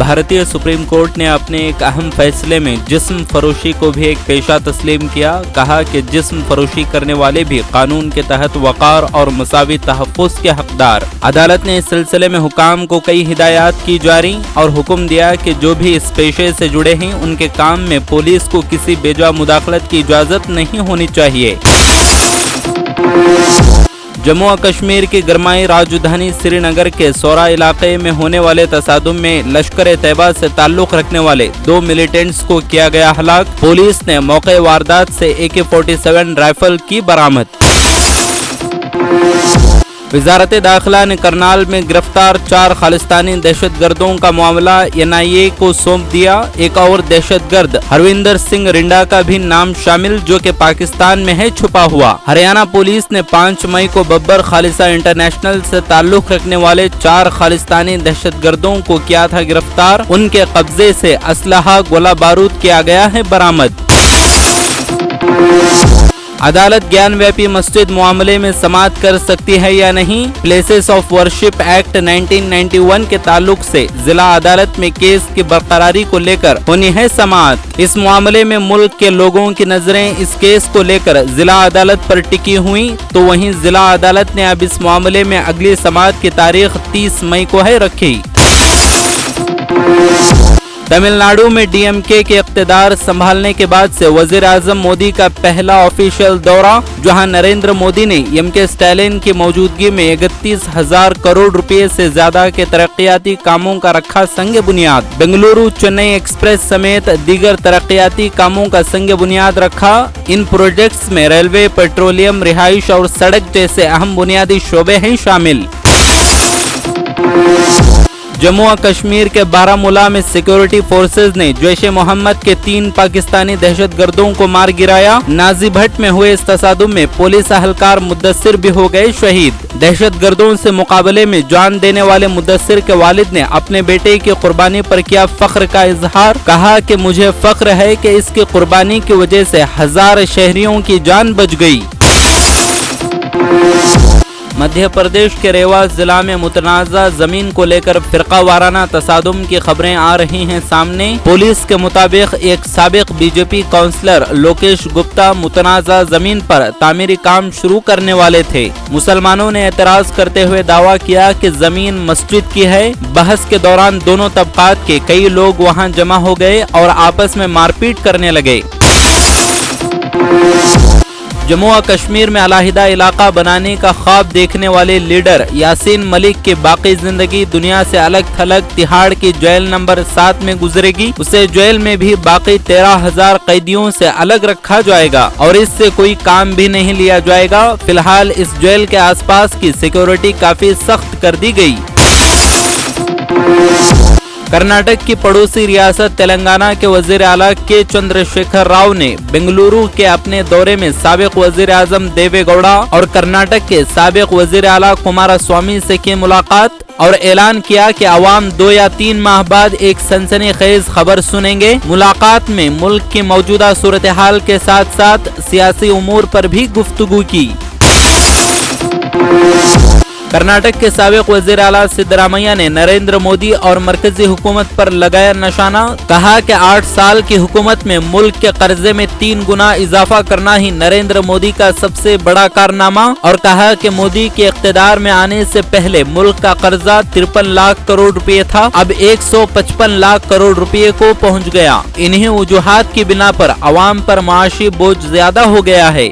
भारतीय supreme court ने अपने एक अहम फैसले में जिस्म फरोशी को भी एक पेशा तस्लीम किया। कहा कि जिस्म फरोशी करने वाले भी कानून के तहत वक़ार और मसावी तहफ़्फ़ुज़ के हकदार। अदालत ने इस सिलसिले में हुकाम को कई हिदायत की जारी और हुक्म दिया कि जो भी इस पेशे से जुड़े हैं उनके काम में पुलिस को किसी बेजा मुदाखलत की इजाज़त नहीं होनी चाहिए। जम्मू और कश्मीर की गरमाई राजधानी श्रीनगर के सोरा इलाके में होने वाले तसादुम में लश्कर-ए-तैयबा से ताल्लुक रखने वाले 2 मिलिटेंट्स को किया गया हलाक। पुलिस ने मौके वारदात से AK-47 राइफल की बरामद। वजारत दाखिला ने करनाल में गिरफ्तार 4 खालिस्तानी दहशतगर्दों का मामला NIA को सौंप दिया। एक और दहशतगर्द हरविंदर सिंह रिंडा का भी नाम शामिल, जो कि पाकिस्तान में है छुपा हुआ। हरियाणा पुलिस ने 5 मई को बब्बर खालिसा इंटरनेशनल से ताल्लुक रखने वाले 4 खालिस्तानी दहशतगर्दों को किया था गिरफ्तार। उनके कब्जे से असलहा गोला बारूद किया गया है बरामद। अदालत ज्ञान व्यापी मस्जिद मामले में समाअत कर सकती है या नहीं। प्लेसेस ऑफ वर्शिप एक्ट 1991 के ताल्लुक से जिला अदालत में केस की बरकरारी को लेकर होनी है समाअत। इस मामले में मुल्क के लोगों की नजरें इस केस को लेकर जिला अदालत पर टिकी हुई, तो वहीं जिला अदालत ने अब इस मामले में अगली समाअत की तारीख 30 मई को है रखी। तमिलनाडु में DMK के इक़्तिदार संभालने के बाद से वज़ीर आज़म मोदी का पहला ऑफिशियल दौरा, जहां नरेंद्र मोदी ने MK स्टैलिन की मौजूदगी में 31,000 करोड़ रुपए से ज्यादा के तरक्याती कामों का रखा संग बुनियाद। बेंगलुरु चेन्नई एक्सप्रेस समेत दीगर तरक्याती कामों का संग बुनियाद रखा। इन प्रोजेक्ट्स में रेलवे, पेट्रोलियम, रिहाइश और सड़क जैसे अहम बुनियादी शोबे हैं शामिल। जम्मू और कश्मीर के बारामूला में सिक्योरिटी फोर्सेज ने जैश ए मोहम्मद के 3 पाकिस्तानी दहशतगर्दों को मार गिराया। नाजी भट्ट में हुए इस तसादुम में पुलिस अहलकार मुद्दसिर भी हो गए शहीद। दहशतगर्दों से मुकाबले में जान देने वाले मुद्दसिर के वालिद ने अपने बेटे की कुर्बानी पर किया फख्र का इजहार। कहा कि मुझे फख्र है कि इसकी कुर्बानी की वजह से 1000 शहरियों की जान बच गई। मध्य प्रदेश के रेवा जिला में मुतनाज़ा जमीन को लेकर फिरका वाराना तसादुम की खबरें आ रही हैं सामने। पुलिस के मुताबिक एक साबिक BJP काउंसलर लोकेश गुप्ता मुतनाज़ा जमीन पर तामीरी काम शुरू करने वाले थे। मुसलमानों ने एतराज करते हुए दावा किया कि जमीन मस्जिद की है। बहस के दौरान दोनों तबकात के कई लोग वहां जमा हो गए और आपस में मारपीट करने लगे। जम्मू और कश्मीर में अलहदा इलाका बनाने का ख्वाब देखने वाले लीडर यासीन मलिक की बाकी जिंदगी दुनिया से अलग थलग तिहाड़ की जेल नंबर 7 में गुजरेगी। उसे जेल में भी बाकी 13,000 कैदियों से अलग रखा जाएगा और इससे कोई काम भी नहीं लिया जाएगा। फिलहाल इस जेल के आसपास की सिक्योरिटी काफी सख्त कर दी गई। कर्नाटक की पड़ोसी रियासत तेलंगाना के वजीर आला के चंद्रशेखर राव ने बेंगलुरु के अपने दौरे में साबिक वजीर आजम देवे गौड़ा और कर्नाटक के साबिक वजीर आला कुमारस्वामी से की मुलाकात और ऐलान किया कि अवाम 2 या 3 माह बाद एक सनसनीखेज खबर सुनेंगे। मुलाकात में मुल्क की मौजूदा सूरत हाल के साथ साथ सियासी उमूर पर भी गुफ्तगू की। कर्नाटक के साबिक वजीर आला सिद्धरामैया ने नरेंद्र मोदी और मरकजी हुकूमत पर लगाया निशाना। कहा कि 8 साल की हुकूमत में मुल्क के कर्जे में 3 गुना इजाफा करना ही नरेंद्र मोदी का सबसे बड़ा कारनामा और कहा कि मोदी के इख्तिदार में आने से पहले मुल्क का कर्जा 53 लाख करोड़ रुपए था, अब 155 लाख करोड़ रुपए को पहुँच गया। इन्हीं वजूहात की बिना पर अवाम पर माशी बोझ ज्यादा हो गया है।